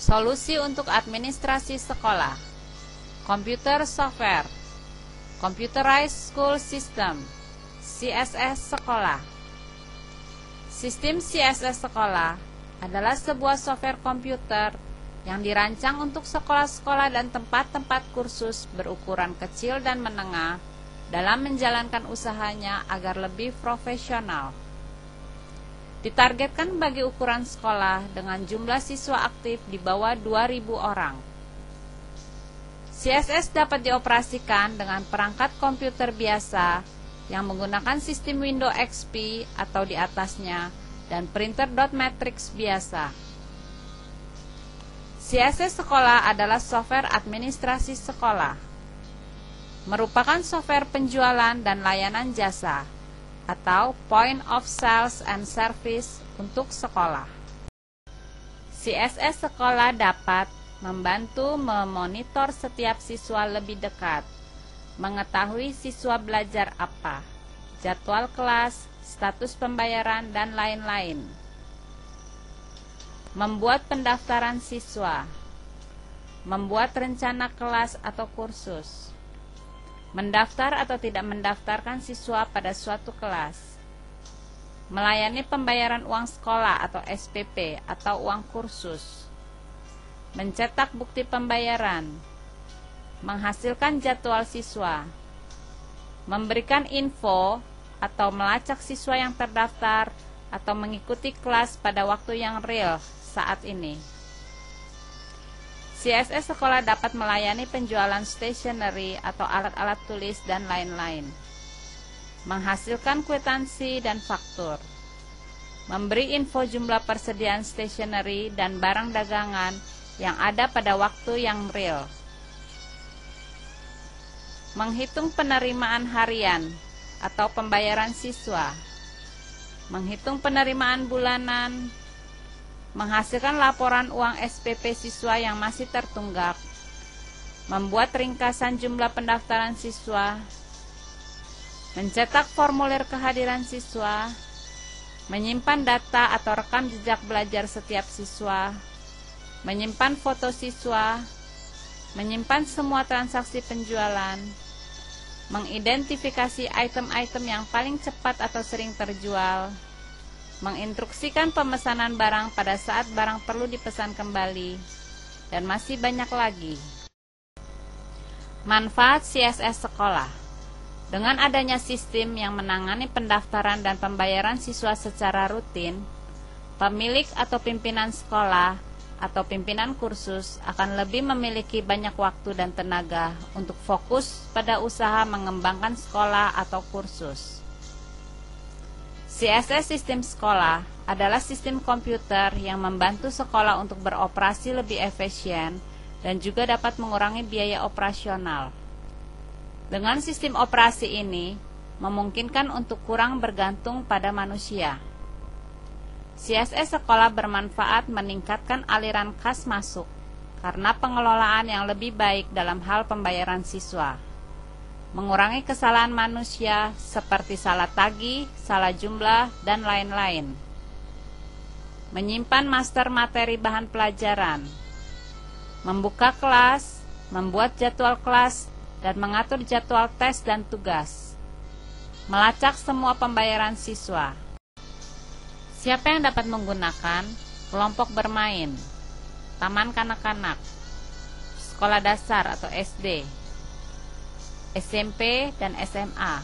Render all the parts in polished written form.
Solusi untuk administrasi sekolah. Computer software. Computerized School System. CSS Sekolah. Sistem CSS Sekolah adalah sebuah software komputer yang dirancang untuk sekolah-sekolah dan tempat-tempat kursus berukuran kecil dan menengah dalam menjalankan usahanya agar lebih profesional. Ditargetkan bagi ukuran sekolah dengan jumlah siswa aktif di bawah 2.000 orang. CSS dapat dioperasikan dengan perangkat komputer biasa yang menggunakan sistem Windows XP atau di atasnya dan printer dot matrix biasa. CSS Sekolah adalah software administrasi sekolah. Merupakan software penjualan dan layanan jasa atau point of sales and service untuk sekolah. CSS Sekolah dapat membantu memonitor setiap siswa lebih dekat, mengetahui siswa belajar apa, jadwal kelas, status pembayaran, dan lain-lain. Membuat pendaftaran siswa, membuat rencana kelas atau kursus, mendaftar atau tidak mendaftarkan siswa pada suatu kelas, melayani pembayaran uang sekolah atau SPP atau uang kursus, mencetak bukti pembayaran, menghasilkan jadwal siswa, memberikan info atau melacak siswa yang terdaftar atau mengikuti kelas pada waktu yang real saat ini. CSS Sekolah dapat melayani penjualan stationery atau alat-alat tulis dan lain-lain, menghasilkan kwitansi dan faktur, memberi info jumlah persediaan stationery dan barang dagangan yang ada pada waktu yang real, menghitung penerimaan harian atau pembayaran siswa, menghitung penerimaan bulanan, menghasilkan laporan uang SPP siswa yang masih tertunggak, membuat ringkasan jumlah pendaftaran siswa, mencetak formulir kehadiran siswa, menyimpan data atau rekam jejak belajar setiap siswa, menyimpan foto siswa, menyimpan semua transaksi penjualan, mengidentifikasi item-item yang paling cepat atau sering terjual, menginstruksikan pemesanan barang pada saat barang perlu dipesan kembali, dan masih banyak lagi. Manfaat CSS Sekolah. Dengan adanya sistem yang menangani pendaftaran dan pembayaran siswa secara rutin, pemilik atau pimpinan sekolah atau pimpinan kursus akan lebih memiliki banyak waktu dan tenaga untuk fokus pada usaha mengembangkan sekolah atau kursus. CSS Sistem Sekolah adalah sistem komputer yang membantu sekolah untuk beroperasi lebih efisien dan juga dapat mengurangi biaya operasional. Dengan sistem operasi ini, memungkinkan untuk kurang bergantung pada manusia. CSS Sekolah bermanfaat meningkatkan aliran kas masuk karena pengelolaan yang lebih baik dalam hal pembayaran siswa, mengurangi kesalahan manusia seperti salah tagih, salah jumlah, dan lain-lain, menyimpan master materi bahan pelajaran, membuka kelas, membuat jadwal kelas, dan mengatur jadwal tes dan tugas, melacak semua pembayaran siswa. Siapa yang dapat menggunakan? Kelompok bermain, taman kanak-kanak, sekolah dasar atau SD, SMP dan SMA,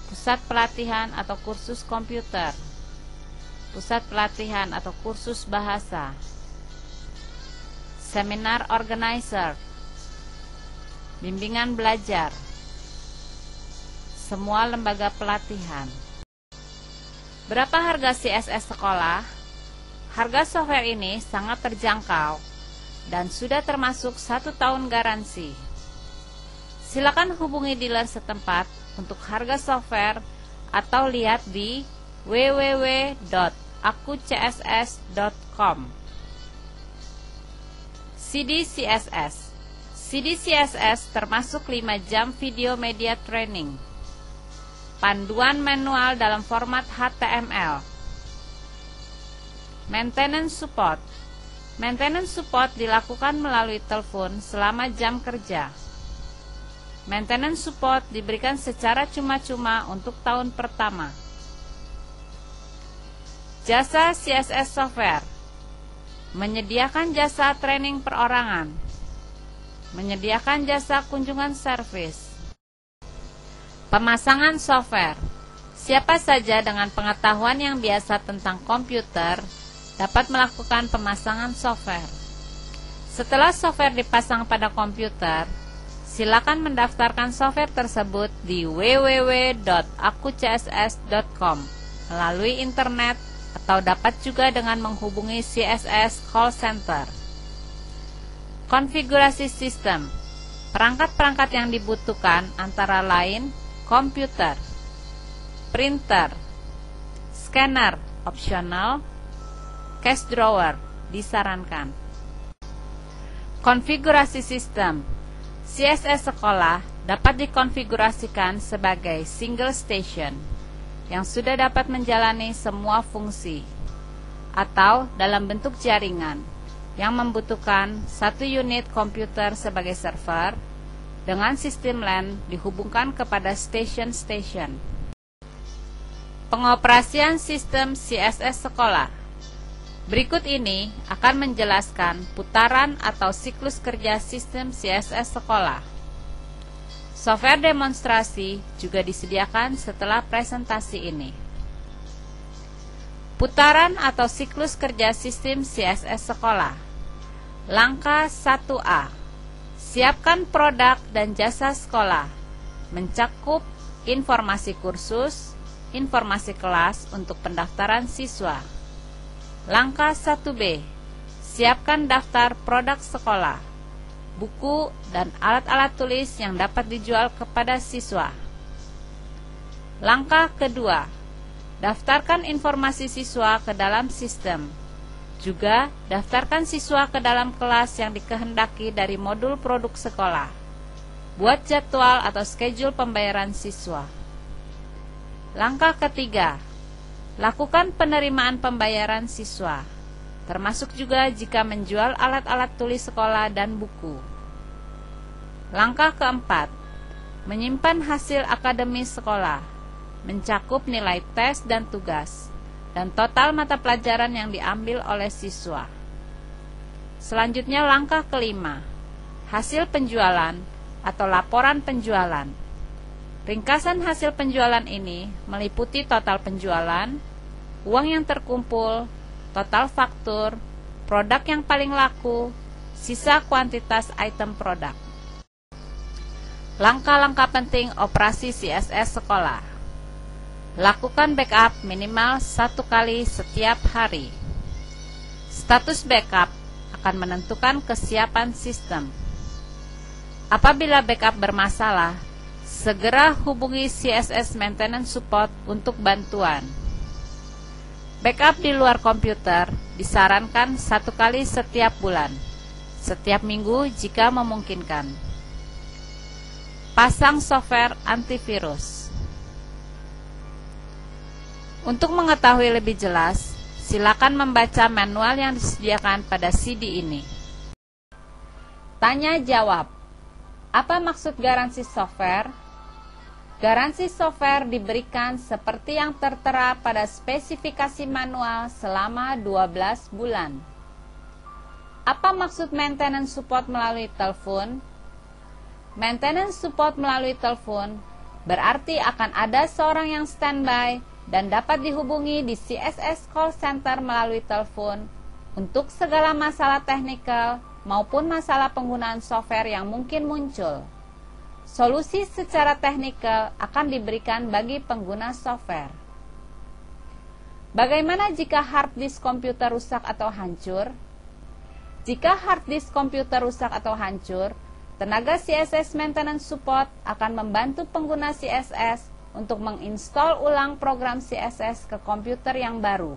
pusat pelatihan atau kursus komputer, pusat pelatihan atau kursus bahasa, seminar organizer, bimbingan belajar, semua lembaga pelatihan. Berapa harga CSS Sekolah? Harga software ini sangat terjangkau dan sudah termasuk 1 tahun garansi. Silakan hubungi dealer setempat untuk harga software atau lihat di www.akucss.com. CD CSS. CD CSS termasuk 5 jam video media training, panduan manual dalam format HTML, maintenance support, Maintenance support dilakukan melalui telepon selama jam kerja. Maintenance support diberikan secara cuma-cuma untuk tahun pertama. Jasa CSS Software menyediakan jasa training perorangan, menyediakan jasa kunjungan servis. Pemasangan software. Siapa saja dengan pengetahuan yang biasa tentang komputer dapat melakukan pemasangan software. Setelah software dipasang pada komputer, silakan mendaftarkan software tersebut di www.akucss.com melalui internet atau dapat juga dengan menghubungi CSS Call Center. Konfigurasi sistem. Perangkat-perangkat yang dibutuhkan antara lain komputer, printer, scanner opsional, cash drawer disarankan. Konfigurasi sistem. CSS sekolah dapat dikonfigurasikan sebagai single station yang sudah dapat menjalani semua fungsi, atau dalam bentuk jaringan yang membutuhkan satu unit komputer sebagai server dengan sistem LAN dihubungkan kepada station-station. Pengoperasian sistem CSS sekolah. Berikut ini akan menjelaskan putaran atau siklus kerja sistem CSS sekolah. Software demonstrasi juga disediakan setelah presentasi ini. Putaran atau siklus kerja sistem CSS sekolah. Langkah 1A. Siapkan produk dan jasa sekolah. Mencakup informasi kursus, informasi kelas untuk pendaftaran siswa. Langkah 1B. Siapkan daftar produk sekolah, buku, dan alat-alat tulis yang dapat dijual kepada siswa. Langkah kedua, daftarkan informasi siswa ke dalam sistem. Juga, daftarkan siswa ke dalam kelas yang dikehendaki dari modul produk sekolah. Buat jadwal atau schedule pembayaran siswa. Langkah ketiga, lakukan penerimaan pembayaran siswa, termasuk juga jika menjual alat-alat tulis sekolah dan buku. Langkah keempat, menyimpan hasil akademis sekolah, mencakup nilai tes dan tugas, dan total mata pelajaran yang diambil oleh siswa. Selanjutnya langkah kelima, hasil penjualan atau laporan penjualan. Ringkasan hasil penjualan ini meliputi total penjualan, uang yang terkumpul, total faktur, produk yang paling laku, sisa kuantitas item produk. Langkah-langkah penting operasi CSS sekolah. Lakukan backup minimal 1 kali setiap hari. Status backup akan menentukan kesiapan sistem. Apabila backup bermasalah, segera hubungi CSS Maintenance Support untuk bantuan. Backup di luar komputer disarankan 1 kali setiap bulan, setiap minggu jika memungkinkan. Pasang software antivirus. Untuk mengetahui lebih jelas, silakan membaca manual yang disediakan pada CD ini. Tanya jawab. Apa maksud garansi software? Garansi software diberikan seperti yang tertera pada spesifikasi manual selama 12 bulan. Apa maksud maintenance support melalui telepon? Maintenance support melalui telepon berarti akan ada seorang yang standby dan dapat dihubungi di CSS Call Center melalui telepon untuk segala masalah teknikal maupun masalah penggunaan software yang mungkin muncul. Solusi secara teknikal akan diberikan bagi pengguna software. Bagaimana jika hard disk komputer rusak atau hancur? Jika hard disk komputer rusak atau hancur, tenaga CSS Maintenance Support akan membantu pengguna CSS untuk menginstal ulang program CSS ke komputer yang baru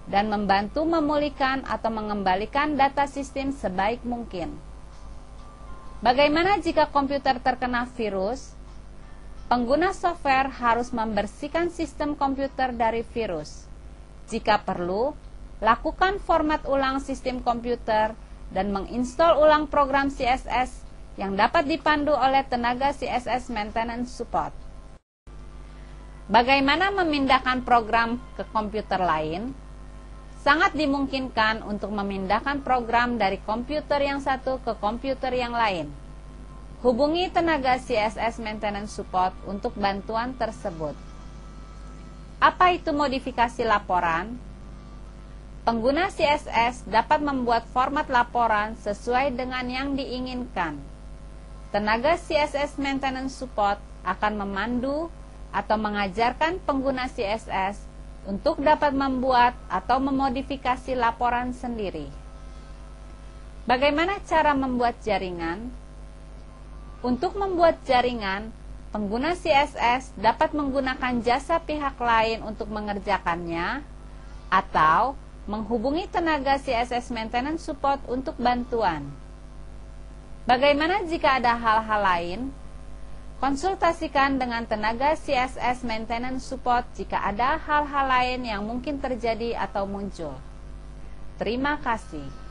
dan membantu memulihkan atau mengembalikan data sistem sebaik mungkin. Bagaimana jika komputer terkena virus? Pengguna software harus membersihkan sistem komputer dari virus. Jika perlu, lakukan format ulang sistem komputer, dan menginstal ulang program CSS yang dapat dipandu oleh tenaga CSS Maintenance Support. Bagaimana memindahkan program ke komputer lain? Sangat dimungkinkan untuk memindahkan program dari komputer yang satu ke komputer yang lain. Hubungi tenaga CSS Maintenance Support untuk bantuan tersebut. Apa itu modifikasi laporan? Pengguna CSS dapat membuat format laporan sesuai dengan yang diinginkan. Tenaga CSS Maintenance Support akan memandu atau mengajarkan pengguna CSS untuk dapat membuat atau memodifikasi laporan sendiri. Bagaimana cara membuat jaringan? Untuk membuat jaringan, pengguna CSS dapat menggunakan jasa pihak lain untuk mengerjakannya atau menghubungi tenaga CSS Maintenance Support untuk bantuan. Bagaimana jika ada hal-hal lain? Konsultasikan dengan tenaga CSS Maintenance Support jika ada hal-hal lain yang mungkin terjadi atau muncul. Terima kasih.